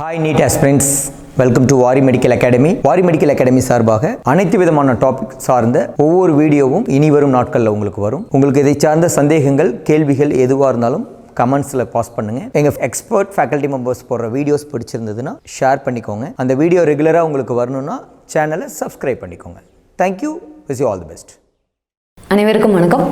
Hi Neet Aspirants, welcome to Vari Medical Academy. Vari Medical Academy சார்பாக அனைத்து விதமான topic சார்ந்த ஒவ்வொரு வீடியோவும் இனி வரும் நாட்களில் உங்களுக்கு வரும். உங்களுக்கு இதை சார்ந்த சந்தேகங்கள் கேள்விகள் எதுவாக இருந்தாலும் கமெண்ட்ஸில் பாஸ் பண்ணுங்கள். எங்கள் எக்ஸ்பர்ட் ஃபேக்கல்ட்டி மெம்பர்ஸ் போடுற வீடியோஸ் பிடிச்சிருந்ததுன்னா ஷேர் பண்ணிக்கோங்க. அந்த வீடியோ ரெகுலராக உங்களுக்கு வரணும்னா சேனலை சப்ஸ்கிரைப் பண்ணிக்கோங்க. Thank you, wish you all the best. அனைவருக்கும் வணக்கம்.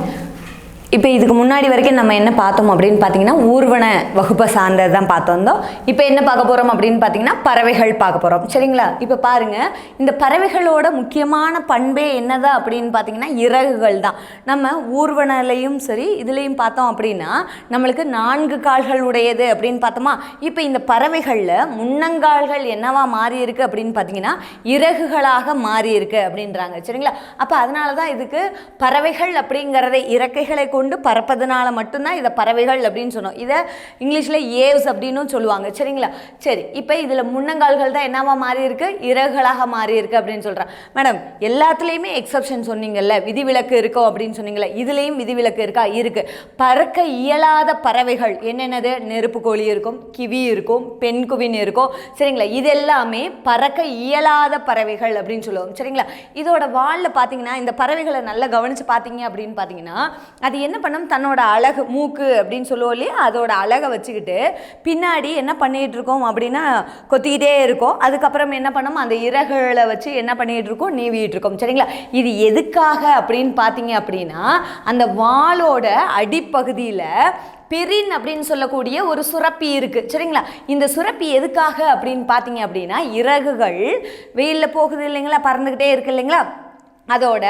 இப்போ இதுக்கு முன்னாடி வரைக்கும் நம்ம என்ன பார்த்தோம் அப்படின்னு பார்த்தீங்கன்னா ஊர்வன வகுப்பை சார்ந்தது தான் பார்த்தோம். இப்போ என்ன பார்க்க போகிறோம் அப்படின்னு பார்த்தீங்கன்னா பறவைகள் பார்க்க போகிறோம். சரிங்களா? இப்போ பாருங்கள், இந்த பறவைகளோட முக்கியமான பண்பே என்னதான் அப்படின்னு பார்த்தீங்கன்னா இறகுகள் தான். நம்ம ஊர்வனையும் சரி இதுலேயும் பார்த்தோம் அப்படின்னா நம்மளுக்கு 4 கால்கள் உடையது அப்படின்னு பார்த்தோமா. இப்போ இந்த பறவைகளில் முன்னங்கால்கள் என்னவா மாறி இருக்கு அப்படின்னு பார்த்தீங்கன்னா இறகுகளாக மாறி இருக்கு அப்படின்றாங்க. சரிங்களா? அப்போ அதனால தான் இதுக்கு பறவைகள் அப்படிங்கிறத இறக்கைகளை கொண்டு பறப்பதனால மட்டும்தான் இதை பறவைகள் அப்படின்னு சொன்னோம். இதை இங்கிலீஷில் ஏவ்ஸ் அப்படின்னு சொல்லுவாங்க. சரிங்களா? சரி, இப்போ இதில் முன்னங்கால்கள் தான் என்னவா மாறி இருக்கு, இறகுகளாக மாறி இருக்கு அப்படின்னு சொல்கிறேன். மேடம், எல்லாத்துலேயுமே எக்ஸப்ஷன் சொன்னீங்கல்ல, விதிவிலக்கு இருக்கும் அப்படின்னு சொன்னீங்கல்ல, இதுலேயும் விதிவிலக்கு இருக்கா? இருக்கு. பறக்க இயலாத பறவைகள் என்னென்னது? நெருப்பு கோழி இருக்கும், கிவி இருக்கும், பெண்குவின் இருக்கும். சரிங்களா? இது எல்லாமே பறக்க இயலாத பறவைகள் அப்படின்னு சொல்லுவோம். சரிங்களா? இதோட வாலில் பார்த்தீங்கன்னா இந்த பறவைகளை நல்லா கவனித்து பார்த்தீங்க அப்படின்னு பார்த்தீங்கன்னா அது என்ன பண்ணும், தன்னோட அழகு மூக்கு அப்படின்னு சொல்லுவோம் இல்லையா, அதோட அழகை வச்சுக்கிட்டு பின்னாடி என்ன பண்ணிகிட்டு இருக்கோம் அப்படின்னா கொத்திக்கிட்டே இருக்கும். அதுக்கப்புறம் என்ன பண்ணோம், அந்த இறகுகளை வச்சு என்ன பண்ணிகிட்டு இருக்கோம், நீவிட்டு இருக்கோம். சரிங்களா? இது எதுக்காக அப்படின்னு பார்த்தீங்க அப்படின்னா அந்த வாலோட அடிப்பகுதியில் பிரின் அப்படின்னு சொல்லக்கூடிய ஒரு சுரப்பி இருக்குது. சரிங்களா? இந்த சுரப்பி எதுக்காக அப்படின்னு பார்த்தீங்க அப்படின்னா இறகுகள் வெயிலில் போகுது இல்லைங்களா, பறந்துக்கிட்டே இருக்கு இல்லைங்களா, அதோட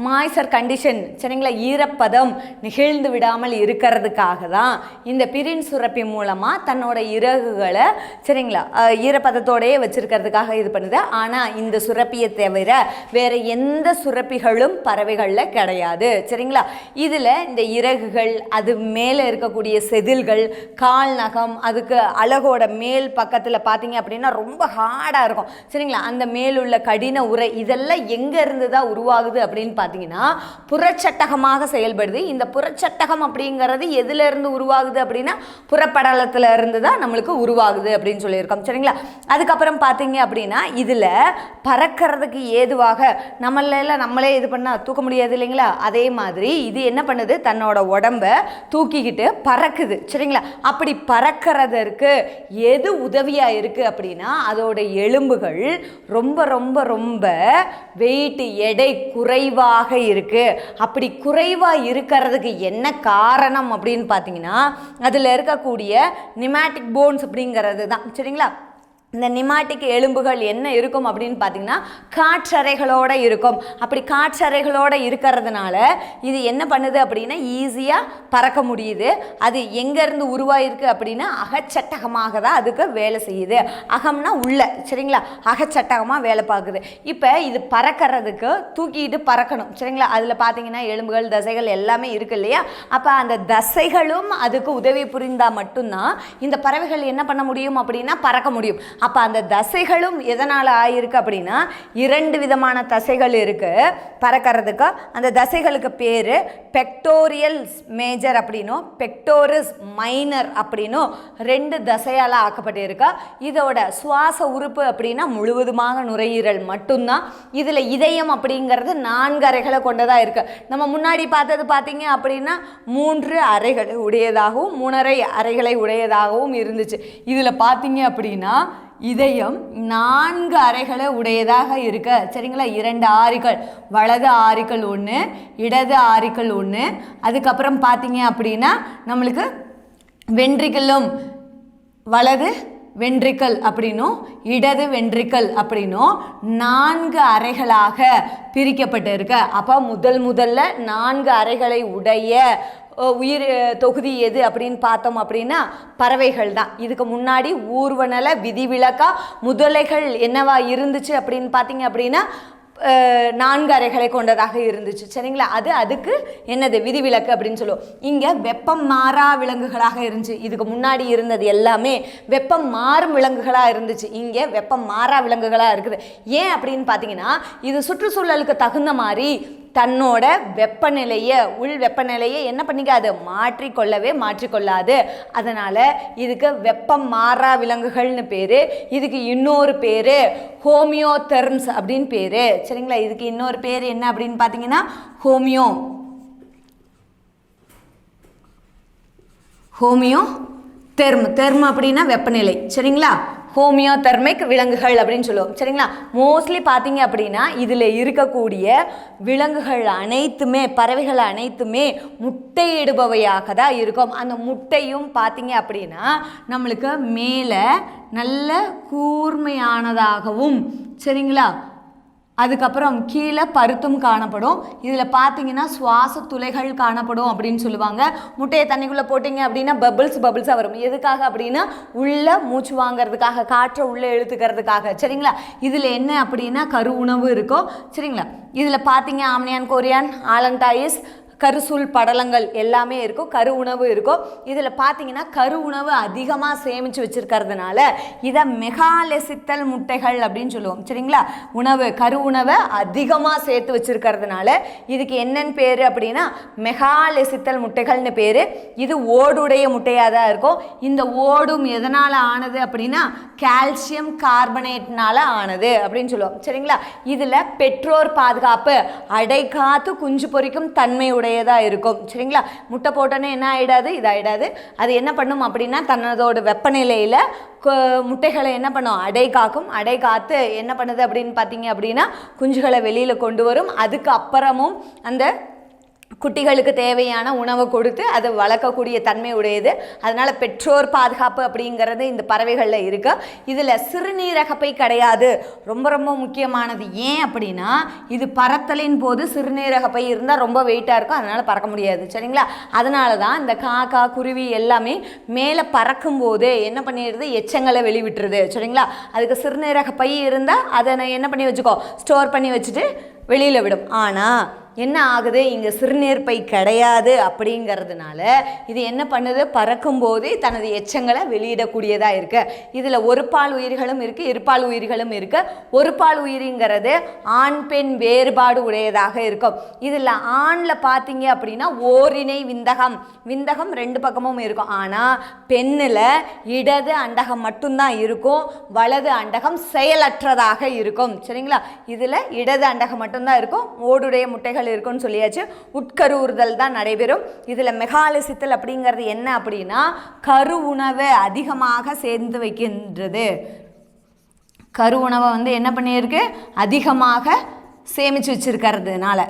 மாய்ச்சர் கண்டிஷன், சரிங்களா, ஈரப்பதம் நிகழ்ந்து விடாமல் இருக்கிறதுக்காக தான் இந்த பிரின் சுரப்பி மூலமாக தன்னோட இறகுகளை சரிங்களா ஈரப்பதத்தோடையே வச்சுருக்கிறதுக்காக இது பண்ணுது. ஆனால் இந்த சுரப்பியை தவிர வேறு எந்த சுரப்பிகளும் பறவைகளில் கிடையாது. சரிங்களா? இதில் இந்த இறகுகள், அது மேலே இருக்கக்கூடிய செதில்கள், கால் நகம், அதுக்கு அழகோட மேல் பக்கத்தில் பார்த்தீங்க அப்படின்னா ரொம்ப ஹார்டாக இருக்கும். சரிங்களா? அந்த மேலுள்ள கடின உரை இதெல்லாம் எங்கே இருந்து தான் உருவாகுது அப்படின்னு பார்த்தீங்கன்னா புறச்சட்டகமாக செயல்படுது. இந்த புறச்சட்டகம் அப்படிங்கிறது எதுல இருந்து உருவாகுது அப்படின்னா புறப்படலத்தில் இருந்து தான் நம்மளுக்கு உருவாகுது அப்படின்னு சொல்லியிருக்கோம். சரிங்களா? அதுக்கப்புறம் பார்த்தீங்க அப்படின்னா இதில் பறக்கிறதுக்கு ஏதுவாக நம்மளே இது பண்ணால் தூக்க முடியாது இல்லைங்களா, அதே மாதிரி இது என்ன பண்ணுது, தன்னோட உடம்பை தூக்கிக்கிட்டு பறக்குது. சரிங்களா? அப்படி பறக்கிறதற்கு எது உதவியாக இருக்குது அப்படின்னா அதோட எலும்புகள் ரொம்ப ரொம்ப ரொம்ப வெயிட், எடை குறைவாக இருக்கு. அப்படி குறைவாக இருக்கிறதுக்கு என்ன காரணம் அப்படின்னு பார்த்தீங்கன்னா அதில் இருக்கக்கூடிய நிமேட்டிக் போன்ஸ் அப்படிங்கிறது தான். சரிங்களா? இந்த நிமாட்டிக் எலும்புகள் என்ன இருக்கும் அப்படின்னு பார்த்தீங்கன்னா காற்றறைகளோடு இருக்கும். அப்படி காற்றறைகளோடு இருக்கிறதுனால இது என்ன பண்ணுது அப்படின்னா ஈஸியாக பறக்க முடியுது. அது எங்கேருந்து உருவாயிருக்கு அப்படின்னா அகச்சட்டகமாக தான் அதுக்கு வேலை செய்யுது. அகம்னா உள்ள, சரிங்களா, அகச்சட்டகமாக வேலை பார்க்குது. இப்போ இது பறக்கிறதுக்கு தூக்கிட்டு பறக்கணும். சரிங்களா? அதில் பார்த்தீங்கன்னா எலும்புகள், தசைகள் எல்லாமே இருக்கு இல்லையா. அப்போ அந்த தசைகளும் அதுக்கு உதவி புரிந்தால் மட்டும்தான் இந்த பறவைகள் என்ன பண்ண முடியும் அப்படின்னா பறக்க முடியும். அப்போ அந்த தசைகளும் எதனால் ஆயிருக்கு அப்படின்னா 2 விதமான தசைகள் இருக்குது பறக்கிறதுக்கு. அந்த தசைகளுக்கு பேர் பெக்டோரியல் மேஜர் அப்படின்னும் பெக்டோரிஸ் மைனர் அப்படின்னும் 2 தசையால் ஆக்கப்பட்டிருக்கு. இதோட சுவாச உறுப்பு அப்படின்னா முழுவதுமாக நுரையீரல் மட்டும்தான். இதில் இதயம் அப்படிங்கிறது 4 அறைகளை கொண்டதாக இருக்குது. நம்ம முன்னாடி பார்த்தது பார்த்தீங்க அப்படின்னா 3 அறைகள் உடையதாகவும் 3 அறைகளை உடையதாகவும் இருந்துச்சு. இதில் பார்த்தீங்க அப்படின்னா இதயம் 4 அறைகளை உடையதாக இருக்கு. சரிங்களா? 2 ஆரிகள், வலது ஆரிகள் 1, இடது ஆரிகள் 1. அதுக்கப்புறம் பார்த்தீங்க அப்படின்னா நம்மளுக்கு வென்ட்ரிக்கலும், வலது வென்ட்ரிக்கல் அப்படின்னும் இடது வென்ட்ரிக்கல் அப்படின்னும் 4 அறைகளாக பிரிக்கப்பட்டு இருக்கு. அப்போ முதல்ல 4 அறைகளை உடைய உயிர் தொகுதி எது அப்படின்னு பார்த்தோம் அப்படின்னா பறவைகள் தான். இதுக்கு முன்னாடி ஊர்வனல விதிவிலக்கா முதலைகள் என்னவா இருந்துச்சு அப்படின்னு பார்த்தீங்க அப்படின்னா 4 அறைகளை கொண்டதாக இருந்துச்சு. சரிங்களா? அதுக்கு என்னது விதிவிலக்கு அப்படின்னு சொல்லுவோம். இங்கே வெப்பம் மாறா விலங்குகளாக இருந்துச்சு. இதுக்கு முன்னாடி இருந்தது எல்லாமே வெப்பம் மாறும் விலங்குகளாக இருந்துச்சு. இங்கே வெப்பம் மாறா விலங்குகளாக இருக்குது. ஏன் அப்படின்னு பார்த்தீங்கன்னா இது சுற்றுச்சூழலுக்கு தகுந்த மாதிரி தன்னோட வெப்பநிலையை உள் வெப்பநிலையை என்ன பண்ணிக்காது, மாற்றிக்கொள்ளாது. அதனால் இதுக்கு வெப்பம் மாறா விலங்குகள்னு பேர். இதுக்கு இன்னொரு பேர் ஹோமியோதெர்ம்ஸ் அப்படின்னு பேர். சரிங்களா, இதுக்கு இன்னொரு பேர் என்ன அப்படின்னு பார்த்தீங்கன்னா தெர்ம் அப்படின்னா வெப்பநிலை. சரிங்களா, ஹோமியோதெர்மிக் விலங்குகள் அப்படின்னு சொல்லுவோம். சரிங்களா, மோஸ்ட்லி பார்த்தீங்க அப்படின்னா இதில் இருக்கக்கூடிய விலங்குகள் அனைத்துமே, பறவைகள் அனைத்துமே முட்டையிடுபவையாக தான் இருக்கும். அந்த முட்டையும் பார்த்தீங்க அப்படின்னா நம்மளுக்கு மேலே நல்ல கூர்மையானதாகவும், சரிங்களா, அதுக்கப்புறம் கீழே பருத்தும் காணப்படும். இதில் பார்த்தீங்கன்னா சுவாச துளைகள் காணப்படும் அப்படின்னு சொல்லுவாங்க. முட்டையை தண்ணிக்குள்ளே போட்டிங்க அப்படின்னா பபிள்ஸாக வரும். எதுக்காக அப்படின்னா உள்ளே மூச்சு வாங்கிறதுக்காக, காற்றை உள்ளே இழுத்துக்கிறதுக்காக. சரிங்களா, இதில் என்ன அப்படின்னா கரு உணவு இருக்கும். சரிங்களா, இதில் பார்த்தீங்க ஆம்னியான், கொரியான், ஆலன்டாயிஸ், கருசூல் படலங்கள் எல்லாமே இருக்கும். கரு உணவு இருக்கும். இதில் பார்த்தீங்கன்னா கரு உணவு அதிகமாக சேமித்து வச்சுருக்கிறதுனால இதை மெகாலெசித்தல் முட்டைகள் அப்படின்னு சொல்லுவோம். சரிங்களா, கரு உணவை அதிகமாக சேர்த்து வச்சுருக்கிறதுனால இதுக்கு என்னென்னு பேர் அப்படின்னா மெகாலெசித்தல் முட்டைகள்னு பேர். இது ஓடுடைய முட்டையாக தான் இருக்கும். இந்த ஓடும் எதனால் ஆனது அப்படின்னா கால்சியம் கார்பனேட்னால் ஆனது அப்படின்னு சொல்லுவோம். சரிங்களா, இதில் பெற்றோர் பாதுகாப்பு, அடை காத்து குஞ்சு பொரிக்கும் தன்மையுடைய இருக்கும். சரிங்களா, முட்டை போட்டோன்னே என்ன ஆயிடாது, இதாயிடாது. அது என்ன பண்ணும் அப்படின்னா தன்னதோட வெப்பநிலையில் முட்டைகளை என்ன பண்ணும், அடை காக்கும். அடை காத்து என்ன பண்ணுது அப்படின்னு பார்த்தீங்க அப்படின்னா குஞ்சுகளை வெளியில் கொண்டு வரும். அதுக்கு அப்புறமும் அந்த குட்டிகளுக்கு தேவையான உணவை கொடுத்து அதை வளர்க்கக்கூடிய தன்மை உடையது. அதனால் பெற்றோர் பாதுகாப்பு அப்படிங்கிறது இந்த பறவைகளில் இருக்குது. இதில் சிறுநீரகப்பை கிடையாது, ரொம்ப ரொம்ப முக்கியமானது. ஏன் அப்படின்னா இது பறத்தலின் போது சிறுநீரகப்பை இருந்தால் ரொம்ப வெயிட்டாக இருக்கும், அதனால் பறக்க முடியாது. சரிங்களா, அதனால தான் இந்த காக்கா, குருவி எல்லாமே மேலே பறக்கும்போது என்ன பண்ணிடுது, எச்சங்களை வெளிவிட்டுருது. சரிங்களா, அதுக்கு சிறுநீரகப்பை இருந்தால் அதை என்ன பண்ணி வச்சுக்கோ, ஸ்டோர் பண்ணி வச்சுட்டு வெளியில் விடும். ஆனால் என்ன ஆகுது, இங்கே சிறுநீர் பை கிடையாது அப்படிங்கிறதுனால இது என்ன பண்ணுது, பறக்கும்போதே தனது எச்சங்களை வெளியிடக்கூடியதாக இருக்குது. இதில் ஒரு பால் உயிர்களும் இருக்குது, இருபால் உயிர்களும் இருக்குது. ஒரு பால் உயிரிங்கிறது ஆண் பெண் வேறுபாடு உடையதாக இருக்கும். இதில் ஆணில் பார்த்தீங்க அப்படின்னா ஓரிணை விந்தகம் ரெண்டு பக்கமும் இருக்கும். ஆனால் பெண்ணில் இடது அண்டகம் மட்டும்தான் இருக்கும், வலது அண்டகம் செயலற்றதாக இருக்கும். சரிங்களா, இதில் இடது அண்டகம் மட்டும்தான் இருக்கும், ஓடுடைய முட்டைகள் இருக்குன்னு சொல்லியாச்சு. உட்கருவுறுதல் தான் நடைபெறும். இதில் மெகாலெசித்தல் அப்படிங்கிறது என்ன அப்படின்னா கரு உணவை அதிகமாக சேர்ந்து வைக்கின்றது. கரு உணவை என்ன பண்ணியிருக்கு, அதிகமாக சேமித்து வச்சிருக்கிறதுனால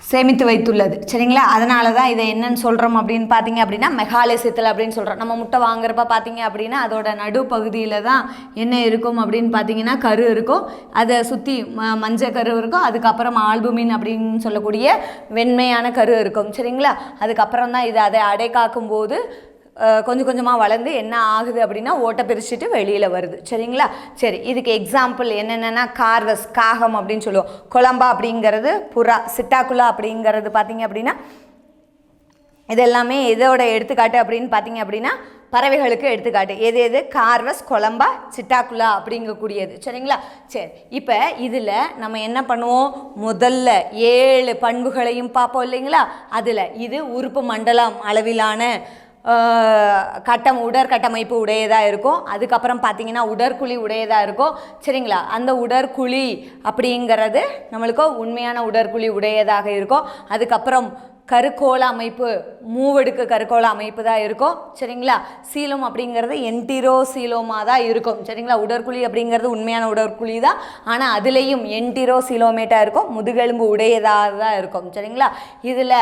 சேமித்து வைத்துள்ளது. சரிங்களா, அதனால தான் இதை என்னன்னு சொல்கிறோம் அப்படின்னு பார்த்தீங்க அப்படின்னா மெகாலெசித்தல் அப்படின்னு சொல்கிறோம். நம்ம முட்டை வாங்குறப்ப பார்த்தீங்க அப்படின்னா அதோட நடுப்பகுதியில் தான் என்ன இருக்கும் அப்படின்னு பார்த்தீங்கன்னா கரு இருக்கும். அதை சுற்றி மஞ்சள் கரு இருக்கும். அதுக்கப்புறம் ஆல்புமின் அப்படின்னு சொல்லக்கூடிய வெண்மையான கரு இருக்கும். சரிங்களா, அதுக்கப்புறம் தான் இது அதை அடை காக்கும்போது கொஞ்சம் கொஞ்சமாக வளர்ந்து என்ன ஆகுது அப்படின்னா ஓட்டை பிரிச்சுட்டு வெளியில் வருது. சரிங்களா, சரி, இதுக்கு எக்ஸாம்பிள் என்னென்னா கார்வஸ், காகம் அப்படின்னு சொல்லுவோம். கொலம்பா அப்படிங்கிறது புறா, சிட்டாக்குலா அப்படிங்கிறது பார்த்தீங்க அப்படின்னா இது எல்லாமே இதோட எடுத்துக்காட்டு அப்படின்னு பார்த்தீங்க அப்படின்னா பறவைகளுக்கு எடுத்துக்காட்டு. எது கார்வஸ், கொலம்பா, சிட்டாக்குலா அப்படிங்கக்கூடியது. சரிங்களா, சரி, இப்போ இதில் நம்ம என்ன பண்ணுவோம், முதல்ல 7 பண்புகளையும் பார்ப்போம் இல்லைங்களா. அதில் இது உறுப்பு மண்டலம் அளவிலான உடற்கட்டமைப்பு உடையதாக இருக்கும். அதுக்கப்புறம் பார்த்தீங்கன்னா உடற்குழி உடையதாக இருக்கும். சரிங்களா, அந்த உடற்குழி அப்படிங்கிறது நம்மளுக்கு உண்மையான உடற்குழி உடையதாக இருக்கும். அதுக்கப்புறம் கருக்கோள அமைப்பு, மூவடுக்கு கருக்கோள அமைப்பு தான் இருக்கும். சரிங்களா, சீலம் அப்படிங்கிறது என்டிரோசீலோமா தான் இருக்கும். சரிங்களா, உடற்குழி அப்படிங்கிறது உண்மையான உடற்குழி தான், ஆனால் அதுலேயும் என்டிரோசீலோமேட்டாக இருக்கும், முதுகெலும்பு உடையதாக தான் இருக்கும். சரிங்களா, இதில்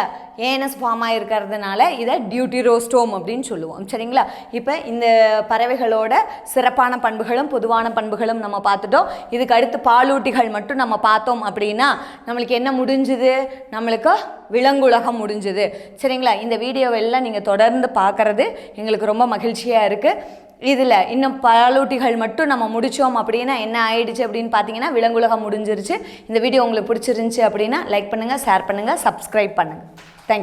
ஏனஸ் ஃபார்ம் ஆகிருக்கிறதுனால இதை டியூட்டிரோஸ்டோம் அப்படின்னு சொல்லுவோம். சரிங்களா, இப்போ இந்த பறவைகளோட சிறப்பான பண்புகளும் பொதுவான பண்புகளும் நம்ம பார்த்துட்டோம். இதுக்கு அடுத்து பாலூட்டிகள் மட்டும் நம்ம பார்த்தோம் அப்படின்னா நம்மளுக்கு என்ன முடிஞ்சுது, நம்மளுக்கு விலங்குலகம் முடிஞ்சுது. சரிங்களா, இந்த வீடியோவெல்லாம் நீங்கள் தொடர்ந்து பார்க்குறது எங்களுக்கு ரொம்ப மகிழ்ச்சியாக இருக்குது. இதில் இன்னும் பாலூட்டிகள் மட்டும் நம்ம முடித்தோம் அப்படின்னா என்ன ஆயிடுச்சு அப்படின்னு பார்த்தீங்கன்னா விலங்குலகம் முடிஞ்சிருச்சு. இந்த வீடியோ உங்களுக்கு பிடிச்சிருந்துச்சி அப்படின்னா லைக் பண்ணுங்கள், ஷேர் பண்ணுங்கள், சப்ஸ்கிரைப் பண்ணுங்கள்.